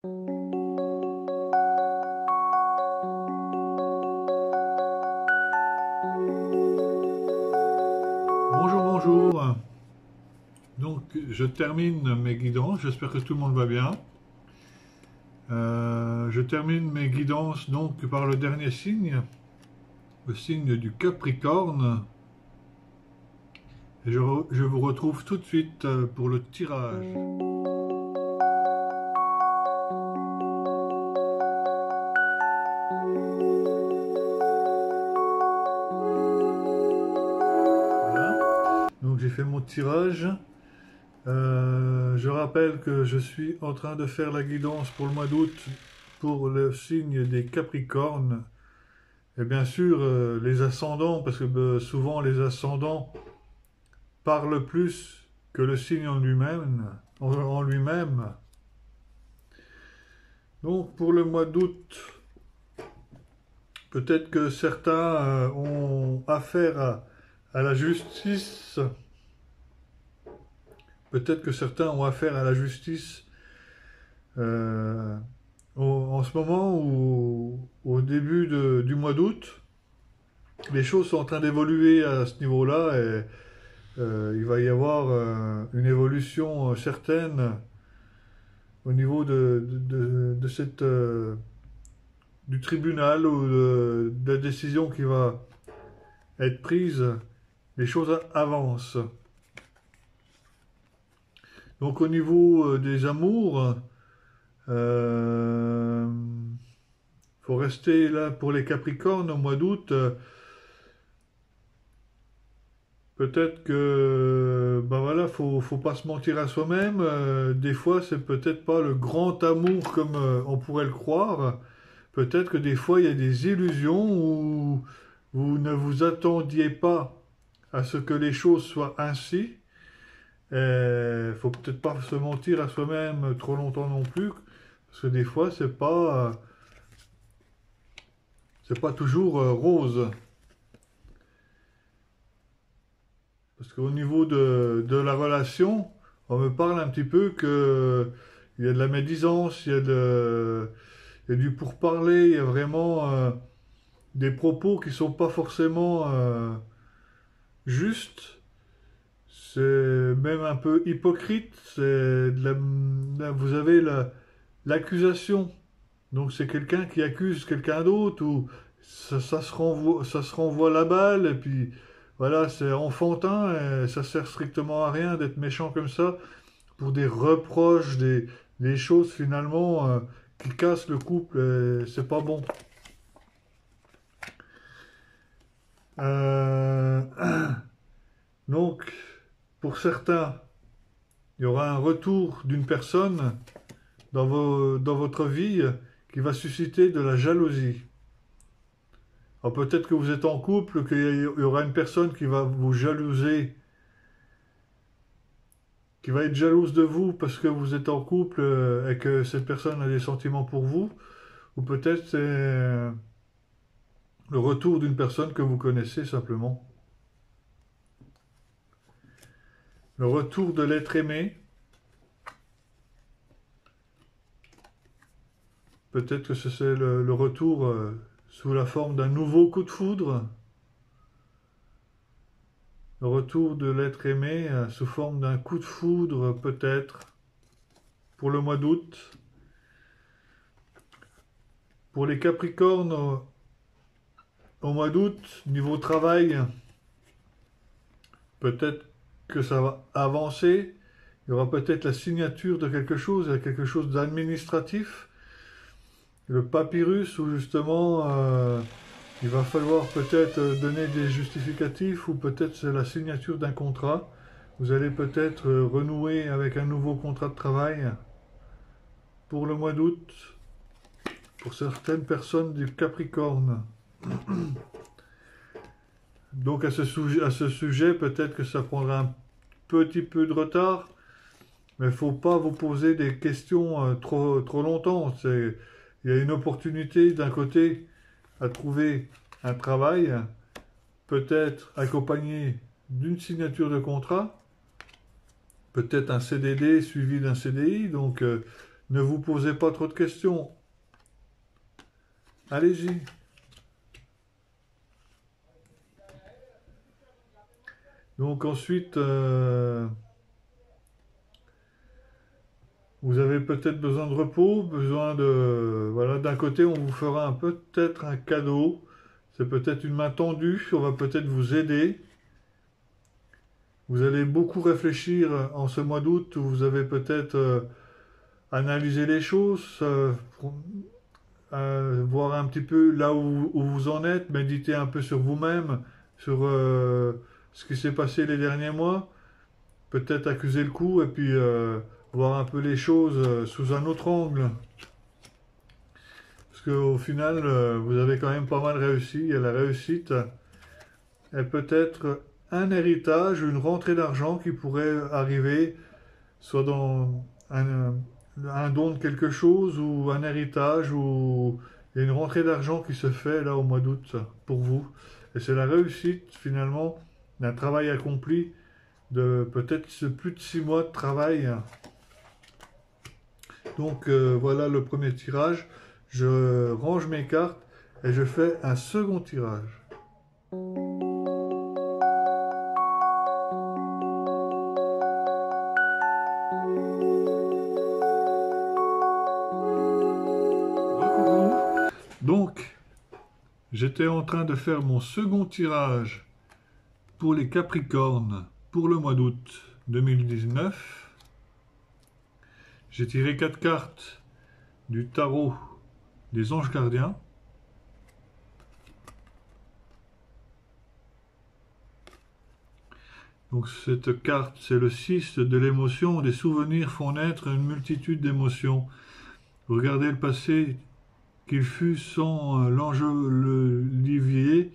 Bonjour, bonjour. Donc, je termine mes guidances. J'espère que tout le monde va bien. Je termine mes guidances donc par le dernier signe, le signe du Capricorne. Et je vous retrouve tout de suite pour le tirage. Voilà. Donc, j'ai fait mon tirage. Je rappelle que je suis en train de faire la guidance pour le mois d'août pour le signe des Capricornes. Et bien sûr, les ascendants, parce que souvent les ascendants parlent plus que le signe en lui-même. Donc pour le mois d'août, peut-être que certains ont affaire à la justice. Peut-être que certains ont affaire à la justice en ce moment ou au début du mois d'août. Les choses sont en train d'évoluer à ce niveau-là et il va y avoir une évolution certaine au niveau de cette, du tribunal ou de la décision qui va être prise. Les choses avancent. Donc au niveau des amours, faut rester là pour les Capricornes au mois d'août. Peut-être que, ben voilà, faut pas se mentir à soi-même. Des fois, c'est peut-être pas le grand amour comme on pourrait le croire. Peut-être que des fois, il y a des illusions où vous ne vous attendiez pas à ce que les choses soient ainsi. Faut peut-être pas se mentir à soi-même trop longtemps non plus, parce que des fois, c'est pas toujours rose. Parce qu'au niveau de la relation, on me parle un petit peu que il y a de la médisance, il y a du pourparler, il y a vraiment des propos qui sont pas forcément justes. C'est même un peu hypocrite. Vous avez l'accusation. Donc c'est quelqu'un qui accuse quelqu'un d'autre ou ça se renvoie la balle et puis voilà, c'est enfantin et ça sert strictement à rien d'être méchant comme ça pour des reproches, des choses finalement qui cassent le couple et c'est pas bon. Euh, donc, pour certains, il y aura un retour d'une personne dans votre vie qui va susciter de la jalousie. Alors peut-être que vous êtes en couple, qu'il y aura une personne qui va vous jalouser, qui va être jalouse de vous parce que vous êtes en couple et que cette personne a des sentiments pour vous, ou peut-être c'est le retour d'une personne que vous connaissez simplement. Le retour de l'être aimé, peut-être que c'est le retour sous la forme d'un nouveau coup de foudre. Le retour de l'être aimé sous forme d'un coup de foudre, peut-être, pour le mois d'août. Pour les Capricornes, au mois d'août, niveau travail, peut-être que ça va avancer. Il y aura peut-être la signature de quelque chose d'administratif. Le papyrus, où justement, il va falloir peut-être donner des justificatifs, ou peut-être c'est la signature d'un contrat. Vous allez peut-être renouer avec un nouveau contrat de travail pour le mois d'août, pour certaines personnes du Capricorne. Donc à ce sujet, peut-être que ça prendra un petit peu de retard, mais il ne faut pas vous poser des questions trop longtemps. Il y a une opportunité d'un côté à trouver un travail, peut-être accompagné d'une signature de contrat, peut-être un CDD suivi d'un CDI, donc Ne vous posez pas trop de questions. Allez-y. Donc ensuite, vous avez peut-être besoin de repos, besoin de... Voilà, d'un côté, on vous fera peut-être un cadeau. C'est peut-être une main tendue, on va peut-être vous aider. Vous allez beaucoup réfléchir en ce mois d'août, vous avez peut-être analysé les choses, voir un petit peu là où vous en êtes, méditer un peu sur vous-même, sur ce qui s'est passé les derniers mois, peut-être accuser le coup et puis voir un peu les choses sous un autre angle. Parce qu'au final, vous avez quand même pas mal réussi, et la réussite est peut-être un héritage, une rentrée d'argent qui pourrait arriver, soit dans un don de quelque chose, ou un héritage, ou il y a une rentrée d'argent qui se fait là au mois d'août pour vous. Et c'est la réussite finalement d'un travail accompli de peut-être plus de 6 mois de travail. Donc voilà le premier tirage. Je range mes cartes et je fais un second tirage. Donc, j'étais en train de faire mon second tirage pour les Capricornes pour le mois d'août 2019. J'ai tiré 4 cartes du tarot des anges gardiens. Donc cette carte, c'est le 6 de l'émotion. Des souvenirs font naître une multitude d'émotions. Regardez le passé qu'il fut sans l'enjolivier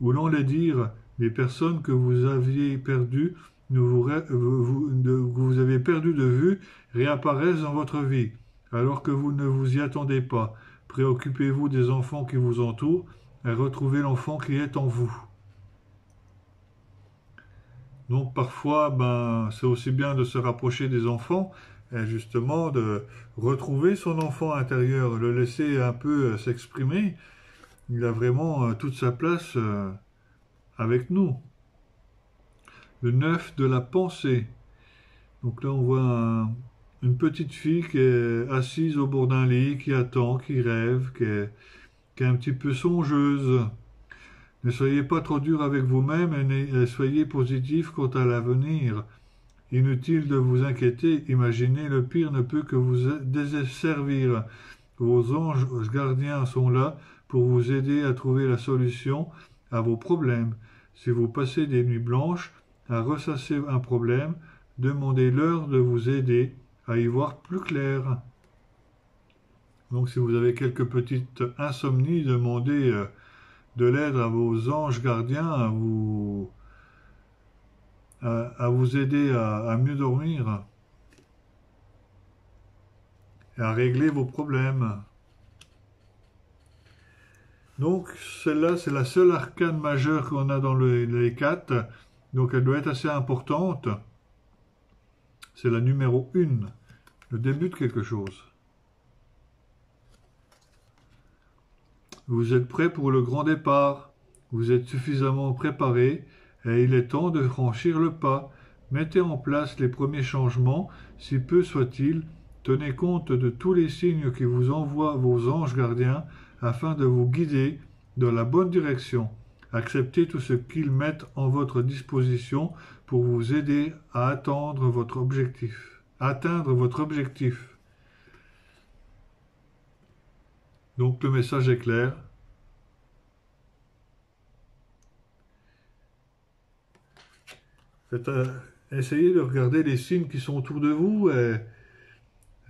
ou l'enlaidir des personnes que vous aviez perdues, vous avez perdu de vue, réapparaissent dans votre vie, alors que vous ne vous y attendez pas. Préoccupez-vous des enfants qui vous entourent et retrouvez l'enfant qui est en vous. Donc parfois, c'est aussi bien de se rapprocher des enfants et justement de retrouver son enfant intérieur, le laisser un peu s'exprimer. Il a vraiment toute sa place avec nous. Le 9 de la pensée. Donc là on voit une petite fille qui est assise au bord d'un lit, qui attend, qui rêve, qui est un petit peu songeuse. Ne soyez pas trop dur avec vous-même et soyez positif quant à l'avenir. Inutile de vous inquiéter, imaginez le pire ne peut que vous desservir. Vos anges gardiens sont là pour vous aider à trouver la solution à vos problèmes. Si vous passez des nuits blanches à ressasser un problème, demandez-leur de vous aider à y voir plus clair. Donc si vous avez quelques petites insomnies, demandez de l'aide à vos anges gardiens à vous aider à mieux dormir et à régler vos problèmes. Donc celle-là, c'est la seule arcane majeure qu'on a dans les 4, donc elle doit être assez importante. C'est la numéro 1, le début de quelque chose. Vous êtes prêt pour le grand départ, vous êtes suffisamment préparé et il est temps de franchir le pas. Mettez en place les premiers changements, si peu soit-il. Tenez compte de tous les signes qui vous envoient vos anges gardiens afin de vous guider dans la bonne direction. Acceptez tout ce qu'ils mettent en votre disposition pour vous aider à atteindre votre objectif. Donc le message est clair. Essayez de regarder les signes qui sont autour de vous et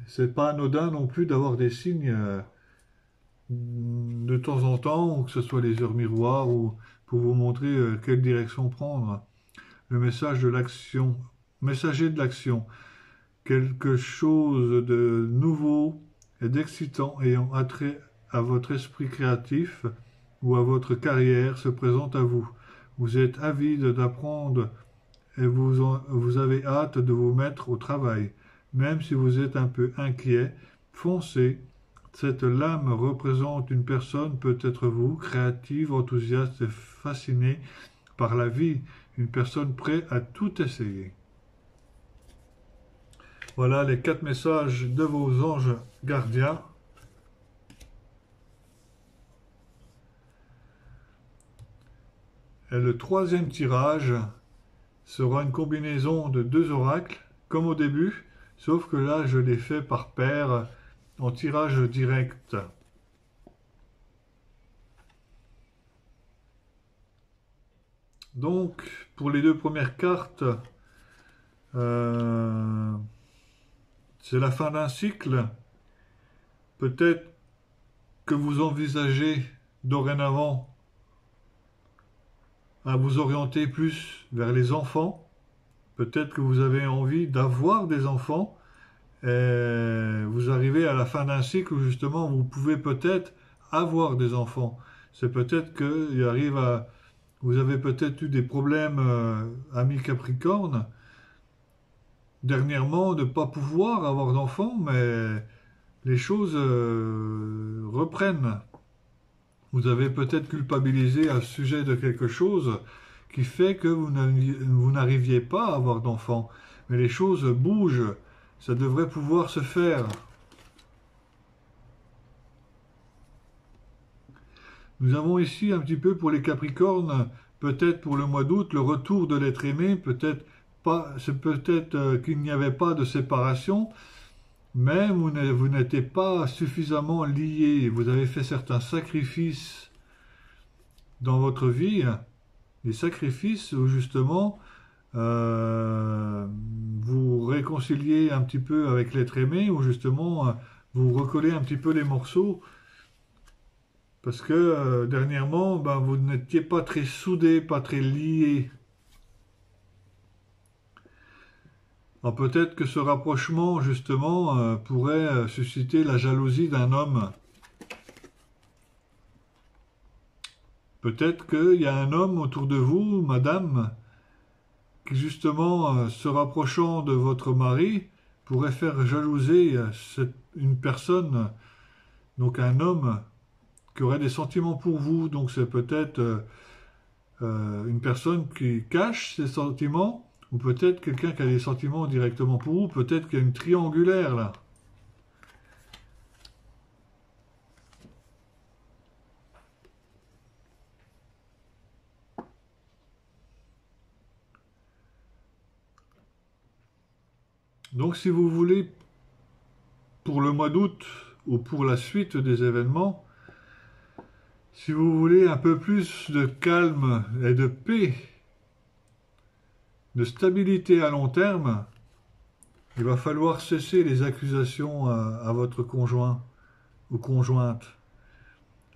c'est pas anodin non plus d'avoir des signes de temps en temps, ou que ce soit les heures miroirs ou pour vous montrer quelle direction prendre. Le message de l'action, messager de l'action, quelque chose de nouveau et d'excitant ayant attrait à votre esprit créatif ou à votre carrière se présente à vous. Vous êtes avide d'apprendre et vous avez hâte de vous mettre au travail. Même si vous êtes un peu inquiet, foncez. Cette lame représente une personne, peut-être vous, créative, enthousiaste et fascinée par la vie, une personne prête à tout essayer. Voilà les 4 messages de vos anges gardiens. Et le 3e tirage sera une combinaison de 2 oracles, comme au début, sauf que là je l'ai fait par paire, en tirage direct. Donc, pour les 2 premières cartes, c'est la fin d'un cycle. Peut-être que vous envisagez dorénavant à vous orienter plus vers les enfants. Peut-être que vous avez envie d'avoir des enfants. Et vous arrivez à la fin d'un cycle où justement vous pouvez peut-être avoir des enfants. C'est peut-être qu'il arrive à... Vous avez peut-être eu des problèmes, amis Capricorne, dernièrement, de ne pas pouvoir avoir d'enfants, mais les choses reprennent. Vous avez peut-être culpabilisé à ce sujet de quelque chose qui fait que vous n'arriviez pas à avoir d'enfants. Mais les choses bougent, ça devrait pouvoir se faire. Nous avons ici un petit peu pour les Capricornes, peut-être pour le mois d'août, le retour de l'être aimé, peut-être pas, c'est peut-être qu'il n'y avait pas de séparation, mais vous n'étiez pas suffisamment liés. Vous avez fait certains sacrifices dans votre vie, des sacrifices où justement vous réconciliez un petit peu avec l'être aimé, où justement vous recollez un petit peu les morceaux, parce que dernièrement, vous n'étiez pas très soudés, pas très liés. Alors peut-être que ce rapprochement, justement, pourrait susciter la jalousie d'un homme. Peut-être qu'il y a un homme autour de vous, madame, qui justement, se rapprochant de votre mari, pourrait faire jalouser une personne, donc un homme, qui aurait des sentiments pour vous. Donc c'est peut-être une personne qui cache ses sentiments, ou peut-être quelqu'un qui a des sentiments directement pour vous, peut-être qu'il y a une triangulaire là. Donc si vous voulez, pour le mois d'août, ou pour la suite des événements, si vous voulez un peu plus de calme et de paix, de stabilité à long terme, il va falloir cesser les accusations à votre conjoint ou conjointe.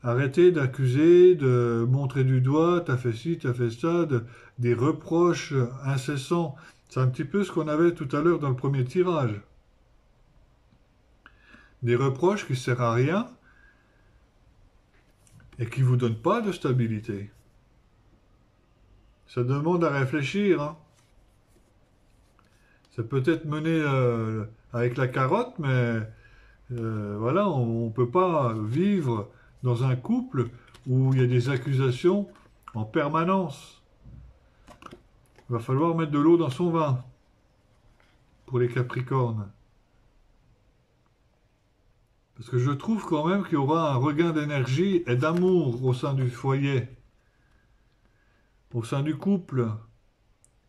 Arrêtez d'accuser, de montrer du doigt, t'as fait ci, t'as fait ça, des reproches incessants. C'est un petit peu ce qu'on avait tout à l'heure dans le premier tirage. Des reproches qui ne servent à rien et qui ne vous donnent pas de stabilité. Ça demande à réfléchir, hein. Ça peut être mené avec la carotte, mais voilà, on ne peut pas vivre dans un couple où il y a des accusations en permanence. Il va falloir mettre de l'eau dans son vin pour les Capricornes. Parce que je trouve quand même qu'il y aura un regain d'énergie et d'amour au sein du foyer, au sein du couple.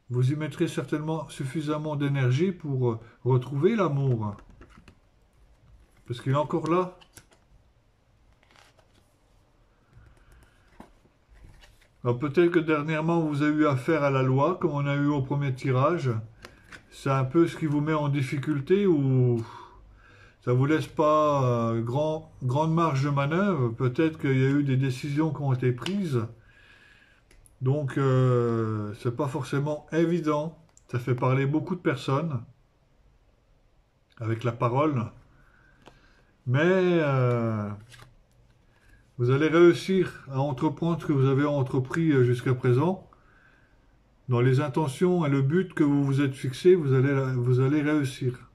Vous y mettrez certainement suffisamment d'énergie pour retrouver l'amour. Parce qu'il est encore là. Alors peut-être que dernièrement vous avez eu affaire à la loi, comme on a eu au premier tirage. C'est un peu ce qui vous met en difficulté ou ça vous laisse pas grande marge de manœuvre. Peut-être qu'il y a eu des décisions qui ont été prises. Donc c'est pas forcément évident. Ça fait parler beaucoup de personnes avec la parole. Mais vous allez réussir à entreprendre ce que vous avez entrepris jusqu'à présent. Dans les intentions et le but que vous vous êtes fixé, vous allez réussir.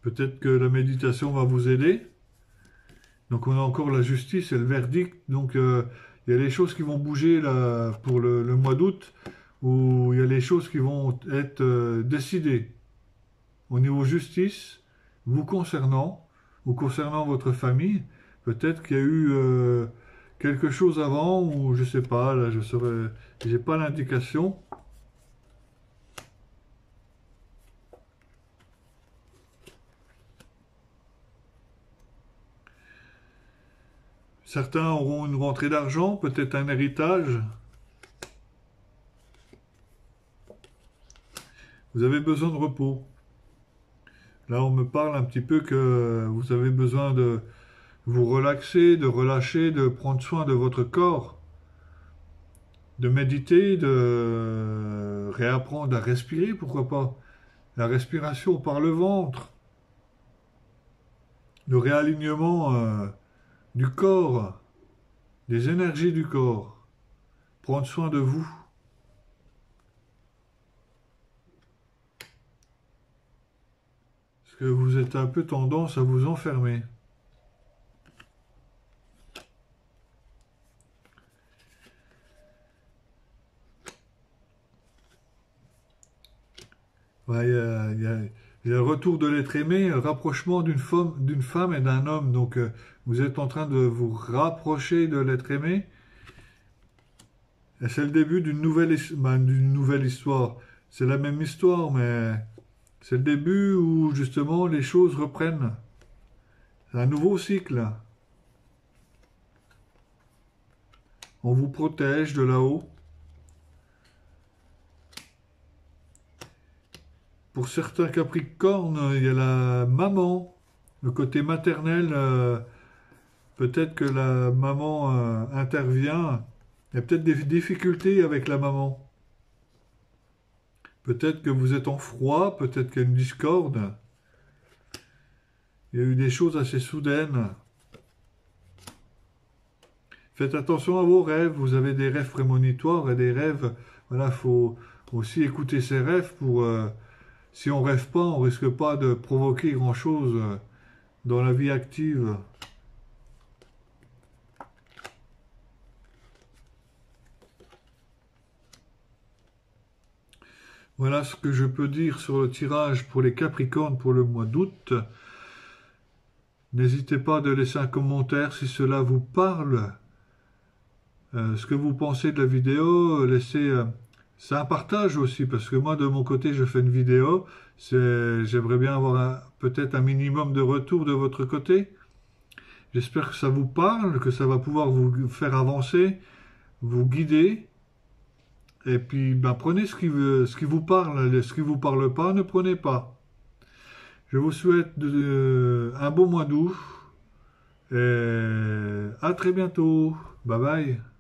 Peut-être que la méditation va vous aider. Donc on a encore la justice et le verdict. Donc il y a les choses qui vont bouger là, pour le mois d'août, où il y a les choses qui vont être décidées au niveau justice, vous concernant, ou concernant votre famille. Peut-être qu'il y a eu quelque chose avant, ou je sais pas, là je saurais, j'ai pas l'indication. Certains auront une rentrée d'argent, peut-être un héritage. Vous avez besoin de repos. Là, on me parle un petit peu que vous avez besoin de vous relaxer, de relâcher, de prendre soin de votre corps, de méditer, de réapprendre à respirer, pourquoi pas. La respiration par le ventre, le réalignement du corps, des énergies du corps, prendre soin de vous. Parce que vous êtes un peu tendance à vous enfermer. Ouais, il y a le retour de l'être aimé, le rapprochement d'une femme et d'un homme. Donc, vous êtes en train de vous rapprocher de l'être aimé. Et c'est le début d'une nouvelle histoire. C'est la même histoire, mais c'est le début où justement les choses reprennent. C'est un nouveau cycle. On vous protège de là-haut. Pour certains Capricornes, il y a la maman, le côté maternel. Peut-être que la maman intervient. Il y a peut-être des difficultés avec la maman. Peut-être que vous êtes en froid, peut-être qu'il y a une discorde. Il y a eu des choses assez soudaines. Faites attention à vos rêves. Vous avez des rêves prémonitoires et des rêves. Voilà, faut aussi écouter ces rêves pour. Si on rêve pas, on risque pas de provoquer grand-chose dans la vie active. Voilà ce que je peux dire sur le tirage pour les Capricornes pour le mois d'août. N'hésitez pas de laisser un commentaire si cela vous parle. Ce que vous pensez de la vidéo, laissez... c'est un partage aussi, parce que moi, de mon côté, je fais une vidéo. J'aimerais bien avoir peut-être un minimum de retour de votre côté. J'espère que ça vous parle, que ça va pouvoir vous faire avancer, vous guider. Et puis, ben, prenez ce qui vous parle. Ce qui vous parle pas, ne prenez pas. Je vous souhaite un bon mois d'août. Et à très bientôt. Bye bye.